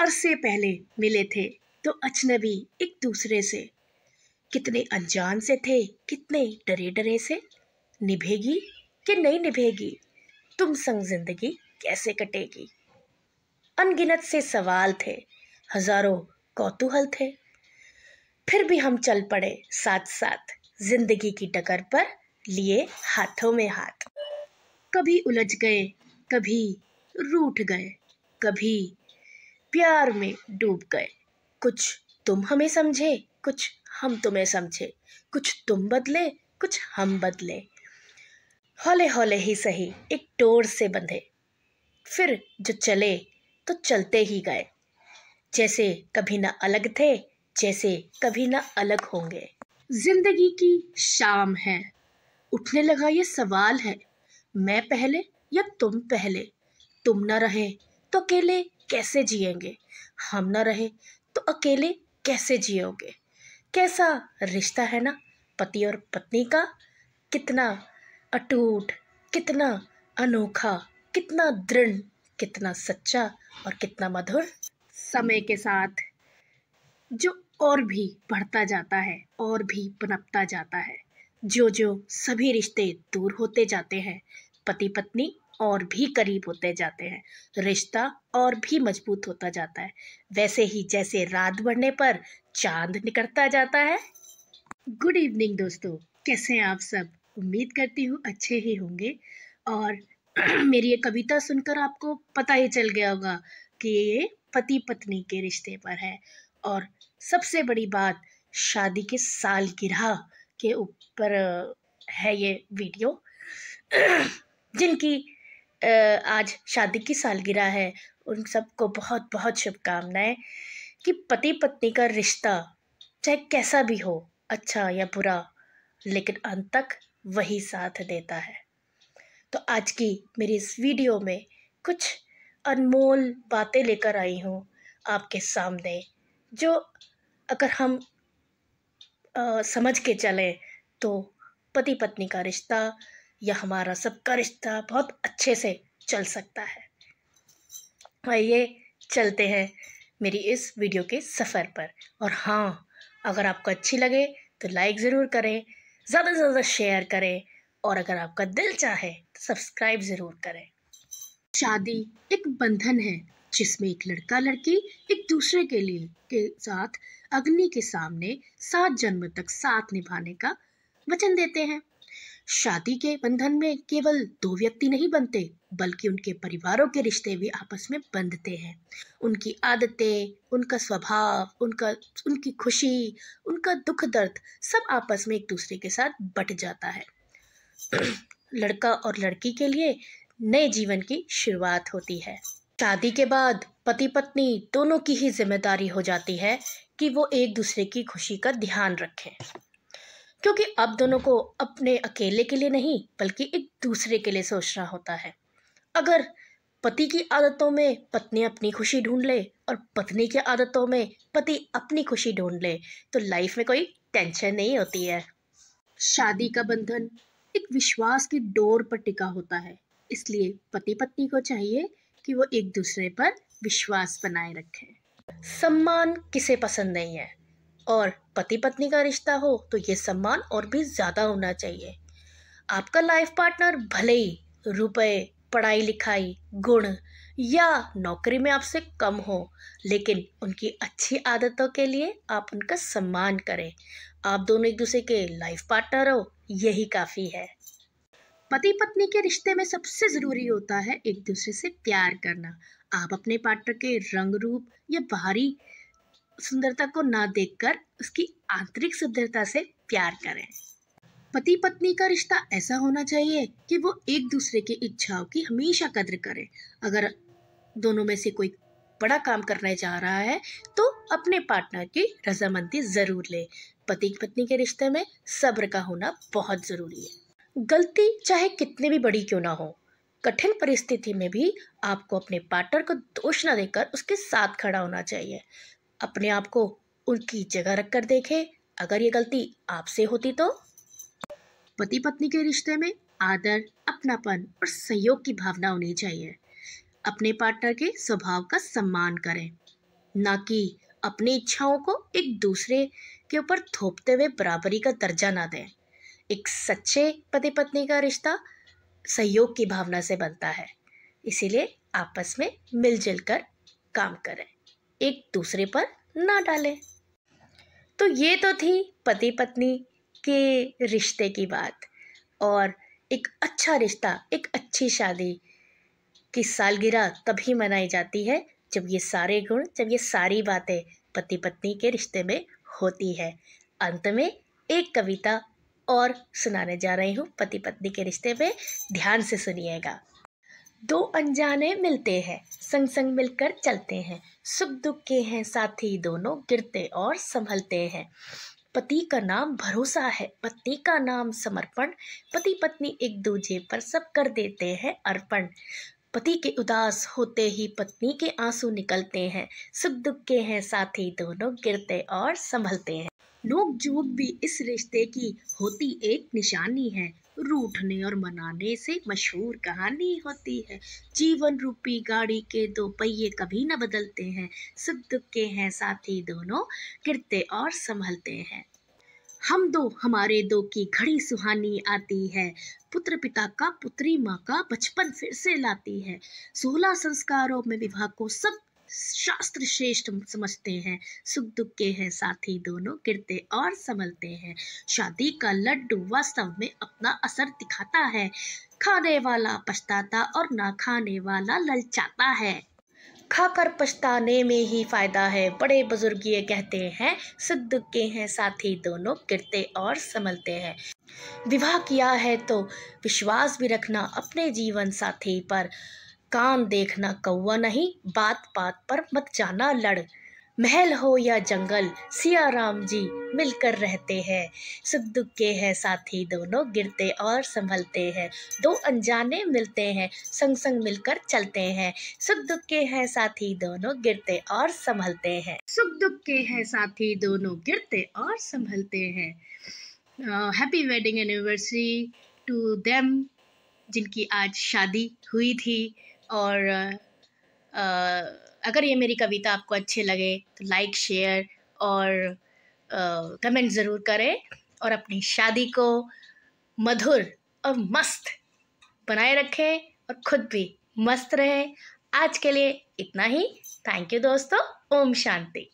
अरसे पहले मिले थे तो अजनबी एक दूसरे से, कितने अनजान से थे, कितने डरे डरे से। निभेगी कि नहीं निभेगी, तुम संग जिंदगी कैसे कटेगी। अनगिनत से सवाल थे, हजारों कौतूहल थे, फिर भी हम चल पड़े साथ साथ जिंदगी की डगर पर लिए हाथों में हाथ। कभी उलझ गए, कभी रूठ गए, कभी प्यार में डूब गए। कुछ तुम हमें समझे, कुछ हम तुम्हें समझे, कुछ तुम बदले, कुछ हम बदले। हौले हौले ही सही एक डोर से बंधे, फिर जो चले तो चलते ही गए। जैसे कभी ना अलग थे, जैसे कभी ना अलग होंगे। जिंदगी की शाम है, उठने लगा ये सवाल है, मैं पहले या तुम पहले। तुम ना रहे तो अकेले कैसे जिएंगे, हम ना रहे तो अकेले कैसे जियोगे। कैसा रिश्ता है ना पति और पत्नी का, कितना अटूट, कितना अनोखा, कितना दृढ़, कितना सच्चा और कितना मधुर। समय के साथ जो और भी बढ़ता जाता है और भी पनपता जाता है, जो जो सभी रिश्ते दूर होते जाते हैं, पति पत्नी और भी करीब होते जाते हैं, रिश्ता और भी मजबूत होता जाता है। वैसे ही जैसे रात बढ़ने पर चांद निकलता जाता है। गुड इवनिंग दोस्तों, कैसे हैं आप सब। उम्मीद करती हूँ अच्छे ही होंगे। और मेरी ये कविता सुनकर आपको पता ही चल गया होगा कि ये पति पत्नी के रिश्ते पर है। और सबसे बड़ी बात, शादी के सालगिरह के ऊपर है ये वीडियो। जिनकी आज शादी की सालगिरह है, उन सबको बहुत बहुत शुभकामनाएं। कि पति पत्नी का रिश्ता चाहे कैसा भी हो, अच्छा या बुरा, लेकिन अंत तक वही साथ देता है। तो आज की मेरी इस वीडियो में कुछ अनमोल बातें लेकर आई हूँ आपके सामने, जो अगर हम समझ के चलें तो पति पत्नी का रिश्ता या हमारा सबका रिश्ता बहुत अच्छे से चल सकता है। आइए चलते हैं मेरी इस वीडियो के सफ़र पर। और हाँ, अगर आपको अच्छी लगे तो लाइक ज़रूर करें, ज़्यादा से ज़्यादा शेयर करें, और अगर आपका दिल चाहे तो सब्सक्राइब ज़रूर करें। शादी एक बंधन है जिसमें एक लड़का लड़की एक दूसरे के लिए के साथ अग्नि के सामने 7 जन्म तक साथ निभाने का वचन देते हैं। शादी के बंधन में केवल 2 व्यक्ति नहीं बनते, बल्कि उनके परिवारों के रिश्ते भी आपस में बंधते हैं। उनकी आदतें, उनका स्वभाव, उनकी खुशी, उनका दुख दर्द सब आपस में एक दूसरे के साथ बट जाता है। लड़का और लड़की के लिए नए जीवन की शुरुआत होती है। शादी के बाद पति पत्नी दोनों की ही जिम्मेदारी हो जाती है कि वो एक दूसरे की खुशी का ध्यान रखें, क्योंकि अब दोनों को अपने अकेले के लिए नहीं बल्कि एक दूसरे के लिए सोचना होता है। अगर पति की आदतों में पत्नी अपनी खुशी ढूंढ ले और पत्नी की आदतों में पति अपनी खुशी ढूंढ ले तो लाइफ में कोई टेंशन नहीं होती है। शादी का बंधन एक विश्वास की डोर पर टिका होता है, इसलिए पति पत्नी को चाहिए कि वो एक दूसरे पर विश्वास बनाए रखें। सम्मान किसे पसंद नहीं है, और पति पत्नी का रिश्ता हो तो ये सम्मान और भी ज़्यादा होना चाहिए। आपका लाइफ पार्टनर भले ही रुपए, पढ़ाई लिखाई, गुण या नौकरी में आपसे कम हो, लेकिन उनकी अच्छी आदतों के लिए आप उनका सम्मान करें। आप दोनों एक दूसरे के लाइफ पार्टनर हो, यही काफ़ी है। पति पत्नी के रिश्ते में सबसे ज़रूरी होता है एक दूसरे से प्यार करना। आप अपने पार्टनर के रंग रूप या बाहरी सुंदरता को ना देखकर उसकी आंतरिक सुंदरता से प्यार करें। पति पत्नी का रिश्ता ऐसा होना चाहिए कि वो एक दूसरे की इच्छाओं की हमेशा कद्र करें। अगर दोनों में से कोई बड़ा काम करने जा रहा है तो अपने पार्टनर की रजामंदी जरूर ले। पति पत्नी के रिश्ते में सब्र का होना बहुत जरूरी है। गलती चाहे कितनी भी बड़ी क्यों ना हो, कठिन परिस्थिति में भी आपको अपने पार्टनर को दोष न देकर उसके साथ खड़ा होना चाहिए। अपने आप को उनकी जगह रखकर देखें, अगर ये गलती आपसे होती तो। पति पत्नी के रिश्ते में आदर, अपनापन और सहयोग की भावना होनी चाहिए। अपने पार्टनर के स्वभाव का सम्मान करें। ना कि अपनी इच्छाओं को एक दूसरे के ऊपर थोपते हुए बराबरी का दर्जा ना दें। एक सच्चे पति पत्नी का रिश्ता सहयोग की भावना से बनता है, इसीलिए आपस में मिलजुल कर काम करें, एक दूसरे पर ना डालें। तो ये तो थी पति पत्नी के रिश्ते की बात। और एक अच्छा रिश्ता, एक अच्छी शादी की सालगिरह तभी मनाई जाती है जब ये सारे गुण, जब ये सारी बातें पति पत्नी के रिश्ते में होती है। अंत में एक कविता और सुनाने जा रही हूँ पति पत्नी के रिश्ते में, ध्यान से सुनिएगा। दो अनजाने मिलते हैं, संग संग मिलकर चलते हैं, सुख दुख के हैं साथी दोनों, गिरते और संभलते हैं। पति का नाम भरोसा है, पत्नी का नाम समर्पण, पति पत्नी एक दूजे पर सब कर देते हैं अर्पण। पति के उदास होते ही पत्नी के आंसू निकलते हैं, सुख दुख के हैं साथी दोनों, गिरते और संभलते हैं। नोक झोंक भी इस रिश्ते की होती एक निशानी है, रूठने और मनाने से मशहूर कहानी होती है। जीवन रूपी गाड़ी के दो पहिए कभी न बदलते हैं, सुख दुख के हैं साथी दोनों, गिरते और संभलते हैं। हम दो हमारे दो की घड़ी सुहानी आती है, पुत्र पिता का पुत्री माँ का बचपन फिर से लाती है। 16 संस्कारों में विवाह को सब शास्त्र श्रेष्ठ समझते हैं, सुख दुख के हैं साथी दोनों, गिरते और संभलते हैं। शादी का लड्डू वास्तव में अपना असर दिखाता है, खाने वाला पछताता और ना खाने वाला ललचाता है। खाकर पछताने में ही फायदा है, बड़े बुजुर्ग ये कहते हैं, सुख दुख के हैं साथी दोनों, गिरते और संभलते हैं। विवाह किया है तो विश्वास भी रखना अपने जीवन साथी पर, कान देखना कौवा नहीं, बात बात पर मत जाना लड़। महल हो या जंगल सिया राम जी मिलकर रहते हैं, सुख दुख के हैं साथी दोनों, गिरते और संभलते हैं। दो अनजाने मिलते हैं, संग संग मिलकर चलते हैं, सुख दुख के हैं साथी दोनों, गिरते और संभलते हैं। सुख दुख के हैं साथी दोनों, गिरते और संभलते हैं। Happy wedding anniversary to them जिनकी आज शादी हुई थी। और अगर ये मेरी कविता आपको अच्छे लगे तो लाइक, शेयर और कमेंट ज़रूर करें, और अपनी शादी को मधुर और मस्त बनाए रखें और खुद भी मस्त रहें। आज के लिए इतना ही। थैंक यू दोस्तों। ओम शांति।